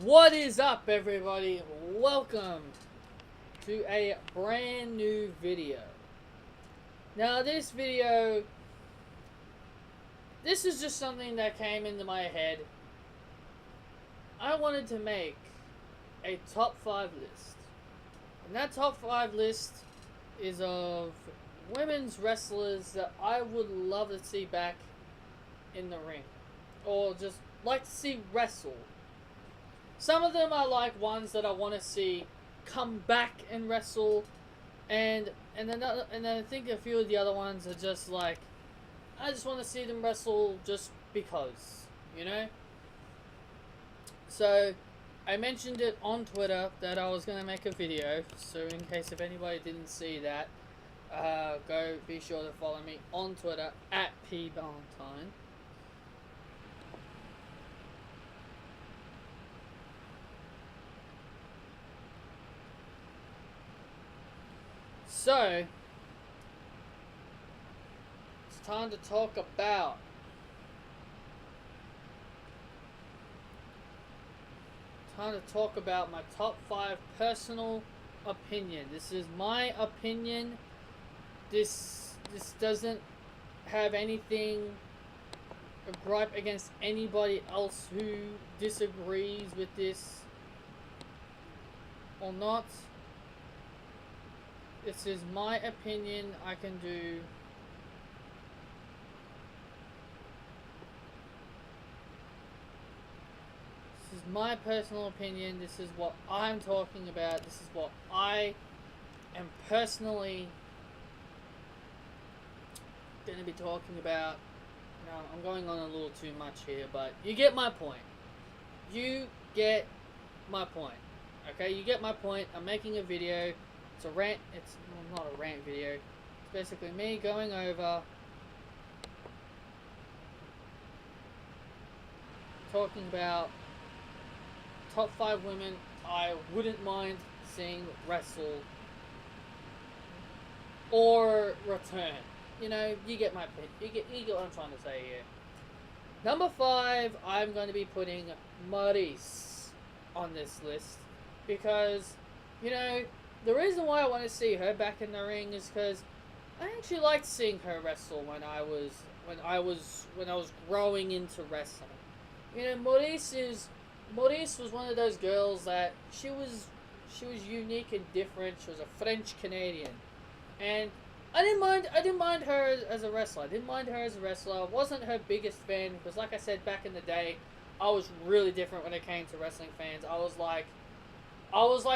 What is up, everybody? Welcome to a brand new video. Now, this is just something that came into my head. I wanted to make a top 5 list. And that top 5 list is of women's wrestlers that I would love to see back in the ring. Or just like to see wrestle. Some of them are like ones that I want to see come back and wrestle, and then I think a few of the other ones are just like I just want to see them wrestle just because, you know. So I mentioned it on Twitter that I was gonna make a video. So in case if anybody didn't see that, go be sure to follow me on Twitter at pvalentine. So, it's time to talk about my top 5 personal opinion. This is my opinion. This doesn't have anything a gripe against anybody else who disagrees with this or not. This is my opinion. I can do this is my personal opinion. This is what I'm talking about. This is what I am personally going to be talking about. Now, I'm going on a little too much here, but you get my point. You get my point. Okay, you get my point. I'm making a video. It's a rant. It's not a rant video. It's basically me going over talking about top 5 women I wouldn't mind seeing wrestle or return. You know, you get my point. You get what I'm trying to say here. Number 5, I'm going to be putting Maurice on this list because, you know, the reason why I want to see her back in the ring is because I actually liked seeing her wrestle when I was growing into wrestling. You know, Maurice was one of those girls that she was unique and different. She was a French Canadian, and I didn't mind her as a wrestler. I wasn't her biggest fan because, like I said back in the day, I was really different when it came to wrestling fans. I was like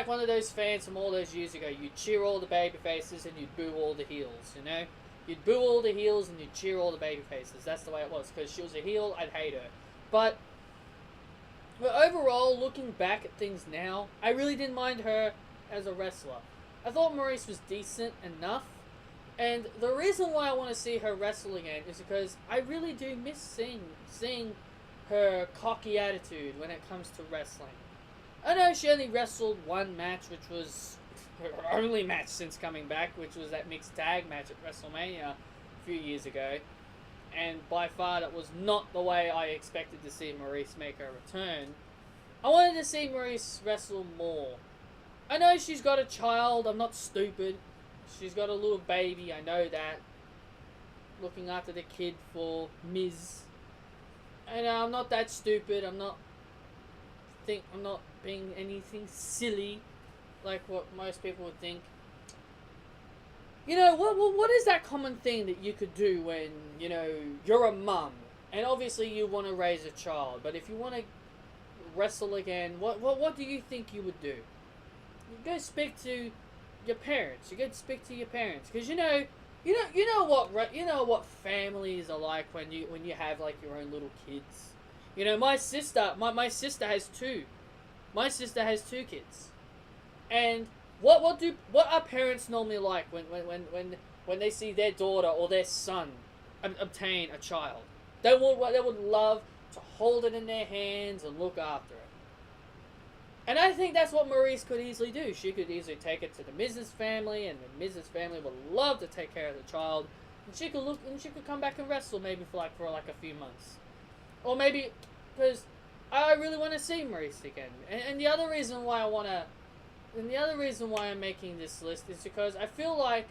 one of those fans from all those years ago. You'd cheer all the baby faces and you'd boo all the heels, you know? You'd boo all the heels and you'd cheer all the baby faces. That's the way it was. Because she was a heel, I'd hate her. But overall, looking back at things now, I really didn't mind her as a wrestler. I thought Maurice was decent enough. And the reason why I want to see her wrestle again is because I really do miss seeing her cocky attitude when it comes to wrestling. I know she only wrestled one match, which was her only match since coming back, which was that mixed tag match at WrestleMania a few years ago. And by far, that was not the way I expected to see Maurice make her return. I wanted to see Maurice wrestle more. I know she's got a child. I'm not stupid. She's got a little baby. I know that. Looking after the kid for Miz. And I'm not that stupid. I'm not being anything silly like what most people would think. You know, what is that common thing that you could do when, you know, you're a mum and obviously you want to raise a child, but if you want to wrestle again, what do you think you would do? You go speak to your parents. Because you know what families are like when you have like your own little kids. You know, my sister has two. My sister has 2 kids. And what are parents normally like when they see their daughter or their son obtain a child? They would love to hold it in their hands and look after it. And I think that's what Maurice could easily do. She could easily take it to the Mrs. family, and the Mrs. family would love to take care of the child. And she could come back and wrestle maybe for like a few months. Or maybe, because I really want to see Maurice again. And the other reason why and the other reason why I'm making this list is because I feel like,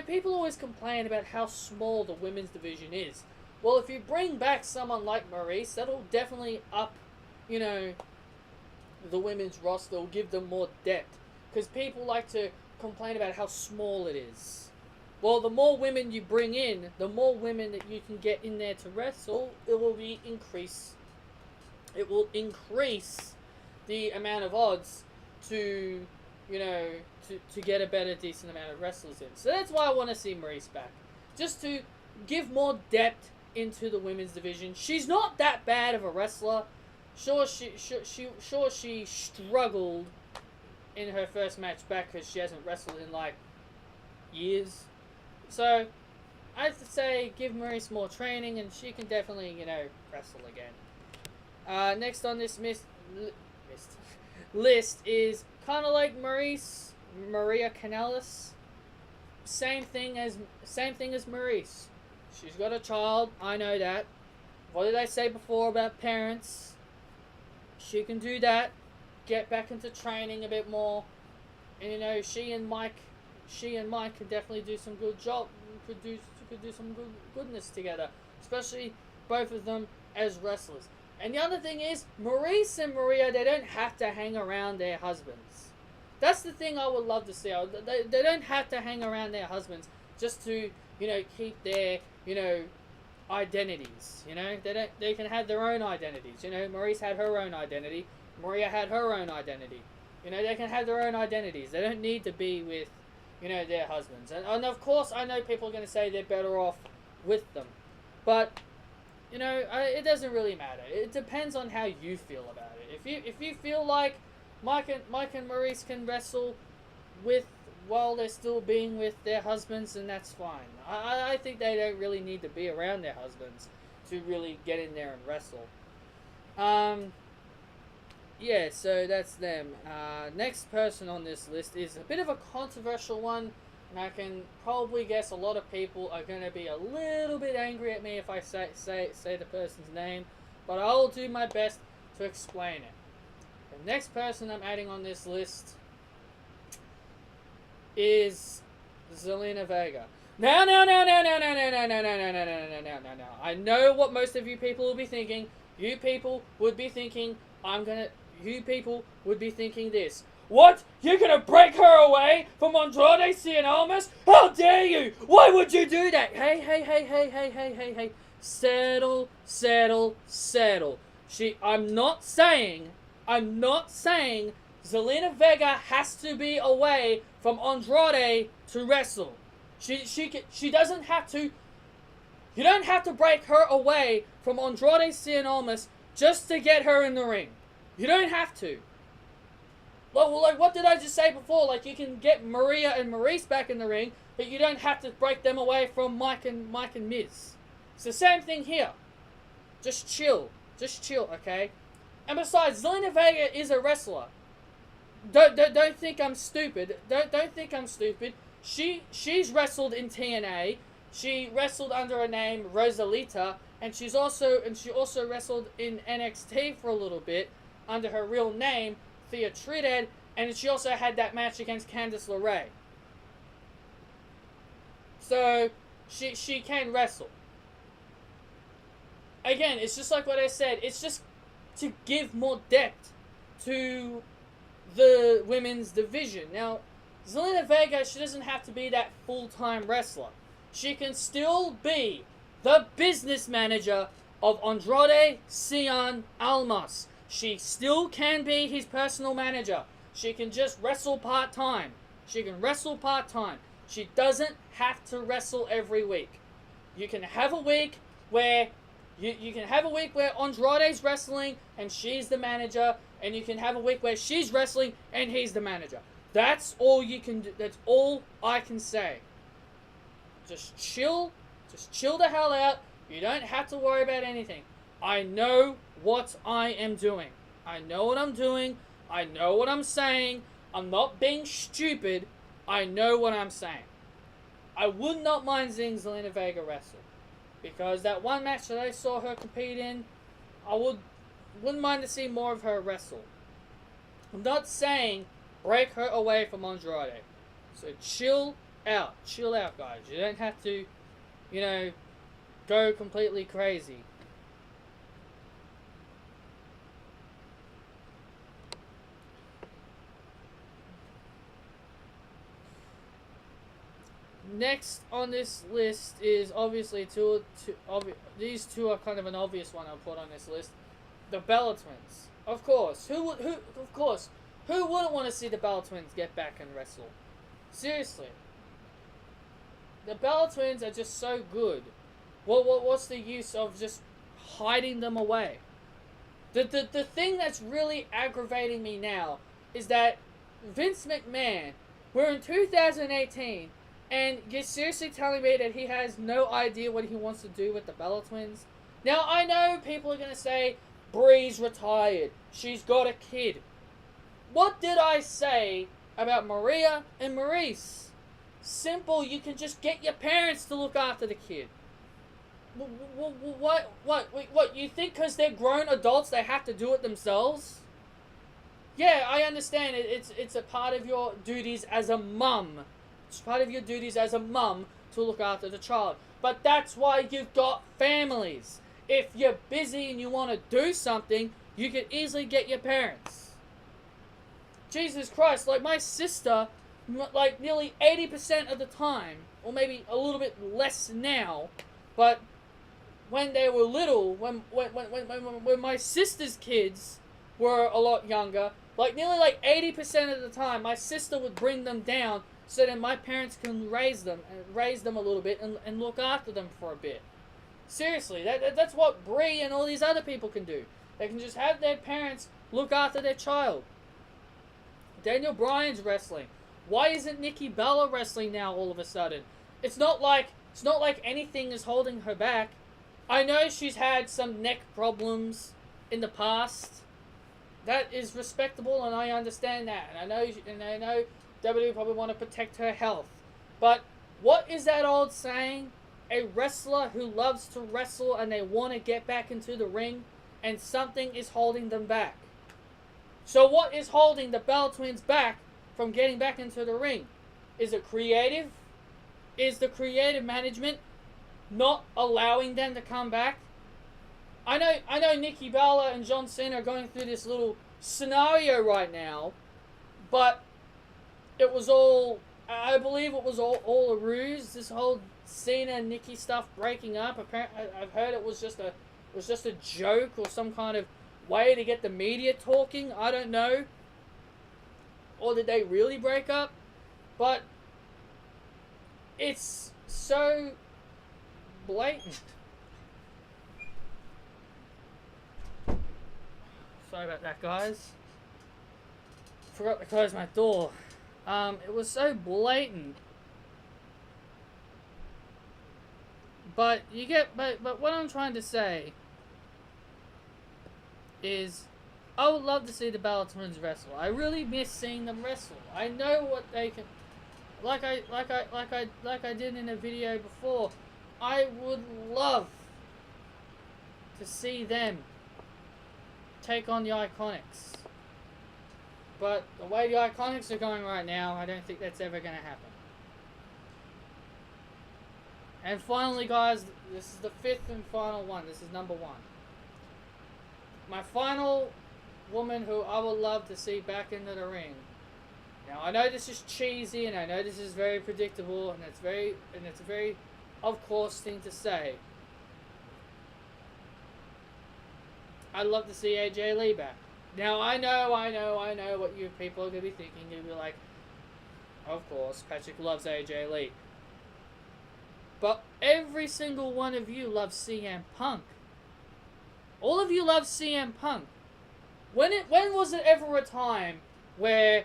people always complain about how small the women's division is. Well, if you bring back someone like Maurice, that'll definitely up, you know, the women's roster, will give them more depth. Because people like to complain about how small it is. Well, the more women you bring in, the more women that you can get in there to wrestle, it will increase the amount of odds to, to get a better, decent amount of wrestlers in. So that's why I want to see Maurice back. Just to give more depth into the women's division. She's not that bad of a wrestler. Sure, she struggled in her first match back because she hasn't wrestled in, like, years. So, I'd say give Maurice more training and she can definitely, wrestle again. Next on this list is kind of like Maria Kanellis. Same thing as Maurice. She's got a child, I know that. What did I say before about parents? She can do that. Get back into training a bit more. And she and Mike could definitely do some good job. Could do some goodness together. Especially both of them as wrestlers. And the other thing is, Maurice and Maria, they don't have to hang around their husbands. That's the thing I would love to see. They don't have to hang around their husbands just to, keep their, identities. They can have their own identities. Maurice had her own identity. Maria had her own identity. They can have their own identities. They don't need to be with, their husbands. And of course, I know people are going to say they're better off with them. But, it doesn't really matter. It depends on how you feel about it. If you feel like Mike and Maurice can wrestle while they're still being with their husbands, then that's fine. I think they don't really need to be around their husbands to really get in there and wrestle. Yeah, so that's them. Next person on this list is a bit of a controversial one, and I can probably guess a lot of people are going to be a little bit angry at me if I say the person's name, but I'll do my best to explain it. The next person I'm adding on this list is Zelina Vega. Now. I know what most of you people will be thinking. You people would be thinking this. What? You're gonna break her away from Andrade Cien Almas? How dare you? Why would you do that? Hey. Settle. I'm not saying Zelina Vega has to be away from Andrade to wrestle. She doesn't have to. You don't have to break her away from Andrade Cien Almas just to get her in the ring. You don't have to. Like what did I just say before? Like, you can get Maria and Maurice back in the ring, but you don't have to break them away from Mike and Miz. It's the same thing here. Just chill, okay? And besides, Zelina Vega is a wrestler. Don't think I'm stupid. Don't think I'm stupid. She's wrestled in TNA. She wrestled under a name Rosalita, and she also wrestled in NXT for a little bit under her real name, Thea Trinidad, and she also had that match against Candice LeRae. So she can wrestle. Again, it's just like what I said. It's just to give more depth to the women's division. Now, Zelina Vega, she doesn't have to be that full-time wrestler. She can still be the business manager of Andrade Cien Almas. She still can be his personal manager. She can just wrestle part-time. She doesn't have to wrestle every week. You can have a week where Andrade's wrestling and she's the manager, and you can have a week where she's wrestling and he's the manager. That's all you can do. That's all I can say. Just chill the hell out. You don't have to worry about anything. I know what I am doing. I know what I'm doing. I know what I'm saying. I'm not being stupid. I know what I'm saying. I would not mind seeing Zelina Vega wrestle. Because that one match that I saw her compete in, I would wouldn't mind to see more of her wrestle. I'm not saying break her away from Andrade. So chill out, guys. You don't have to, you know, go completely crazy. Next on this list is obviously these two are kind of an obvious one I'll put on this list. The Bella Twins. Of course. Who wouldn't want to see the Bella Twins get back and wrestle? Seriously. The Bella Twins are just so good. What's the use of just hiding them away? The thing that's really aggravating me now is that Vince McMahon, we're in 2018, and you're seriously telling me that he has no idea what he wants to do with the Bella Twins? Now, I know people are going to say, Brie's retired. She's got a kid. What did I say about Maria and Maurice? Simple, you can just get your parents to look after the kid. What, you think because they're grown adults they have to do it themselves? Yeah, I understand it's a part of your duties as a mum. It's part of your duties as a mum to look after the child. But that's why you've got families. If you're busy and you want to do something, you can easily get your parents. Jesus Christ, like my sister, like nearly 80% of the time, or maybe a little bit less now, but when they were little, when my sister's kids were a lot younger, like nearly like 80% of the time, my sister would bring them down so that my parents can raise them a little bit and look after them for a bit. Seriously, that's what Brie and all these other people can do. They can just have their parents look after their child. Daniel Bryan's wrestling. Why isn't Nikki Bella wrestling now all of a sudden? It's not like anything is holding her back. I know she's had some neck problems in the past. That is respectable, and I understand that. And I know WWE probably want to protect her health. But what is that old saying? A wrestler who loves to wrestle and they want to get back into the ring, and something is holding them back. So what is holding the Bella Twins back from getting back into the ring? Is it creative? Is the creative management not allowing them to come back? I know Nikki Bella and John Cena are going through this little scenario right now, but it was all, I believe it was all a ruse. This whole Cena and Nikki stuff breaking up. Apparently, I've heard it was just a joke or some kind of way to get the media talking. I don't know. Or did they really break up? But it's so blatant. Sorry about that, guys. Forgot to close my door. It was so blatant. But what I'm trying to say is, I would love to see the Bella Twins wrestle. I really miss seeing them wrestle. I know what they can, like I did in a video before. I would love to see them take on the Iconics. But the way the Iconics are going right now, I don't think that's ever going to happen. And finally, guys, this is the fifth and final one. This is number one. My final woman who I would love to see back into the ring. Now, I know this is cheesy, and I know this is very predictable, and it's a very of course thing to say. I'd love to see AJ Lee back. Now, I know what you people are going to be thinking. You'll be like, of course, Patrick loves AJ Lee. But every single one of you loves CM Punk. All of you love CM Punk. When was it ever a time where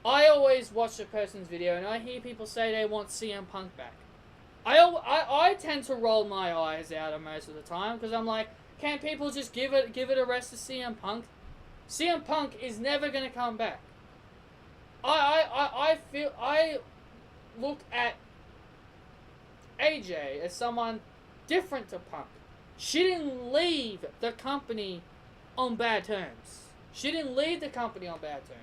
I always watch a person's video and I hear people say they want CM Punk back? I tend to roll my eyes out most of the time because I'm like, can't people just give it a rest to CM Punk? CM Punk is never gonna come back. I look at AJ as someone different to Punk. She didn't leave the company on bad terms. She didn't leave the company on bad terms.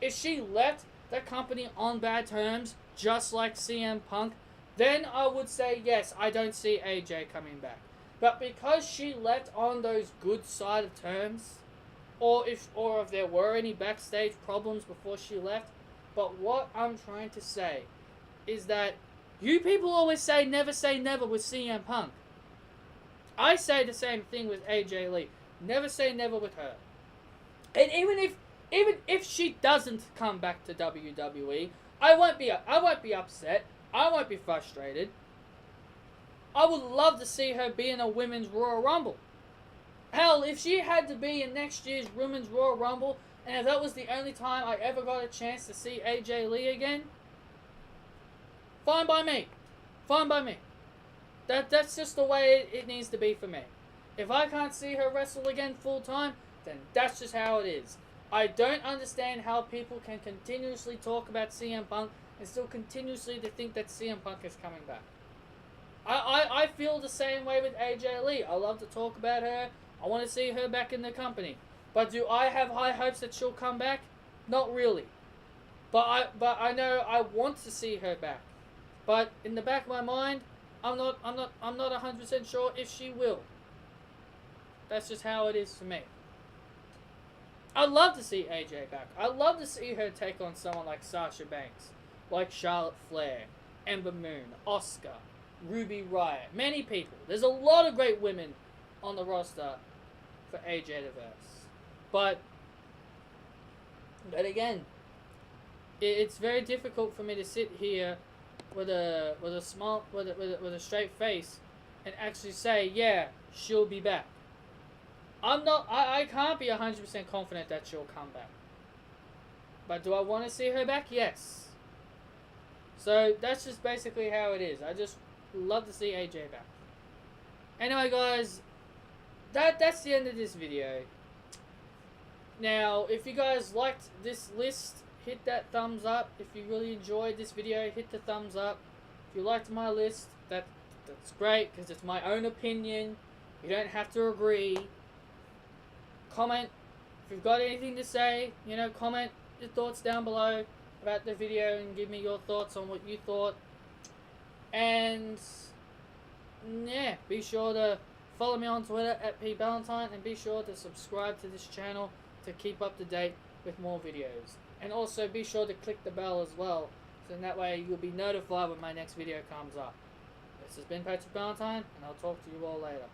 If she left the company on bad terms, just like CM Punk, then I would say yes, I don't see AJ coming back. But because she left on those good side of terms, or if there were any backstage problems before she left, but what I'm trying to say is that you people always say never with CM Punk. I say the same thing with AJ Lee. Never say never with her. And even if she doesn't come back to WWE, I won't be upset. I won't be frustrated. I would love to see her be in a Women's Royal Rumble. Hell, if she had to be in next year's Women's Royal Rumble, and if that was the only time I ever got a chance to see AJ Lee again, fine by me. Fine by me. That's just the way it needs to be for me. If I can't see her wrestle again full time, then that's just how it is. I don't understand how people can continuously talk about CM Punk and still continuously to think that CM Punk is coming back. I feel the same way with AJ Lee. I love to talk about her. I want to see her back in the company. But do I have high hopes that she'll come back? Not really. But I know I want to see her back. But in the back of my mind, I'm not 100% sure if she will. That's just how it is for me. I'd love to see AJ back. I'd love to see her take on someone like Sasha Banks, like Charlotte Flair, Ember Moon, Asuka, Ruby Riott, many people. There's a lot of great women on the roster for AJ to verse. But again, it's very difficult for me to sit here with a straight face and actually say, yeah, she'll be back. I can't be 100% confident that she'll come back. But do I want to see her back? Yes. So that's just basically how it is. I just love to see AJ back. Anyway, guys, that's the end of this video. Now, if you guys liked this list, hit that thumbs up. If you really enjoyed this video, hit the thumbs up. If you liked my list, that's great, because it's my own opinion. You don't have to agree. Comment if you've got anything to say. Comment your thoughts down below about the video and give me your thoughts on what you thought. And yeah, be sure to follow me on Twitter at pballantyne, and be sure to subscribe to this channel to keep up to date with more videos. And also be sure to click the bell as well, so in that way you'll be notified when my next video comes up. This has been Patrick Ballantyne, and I'll talk to you all later.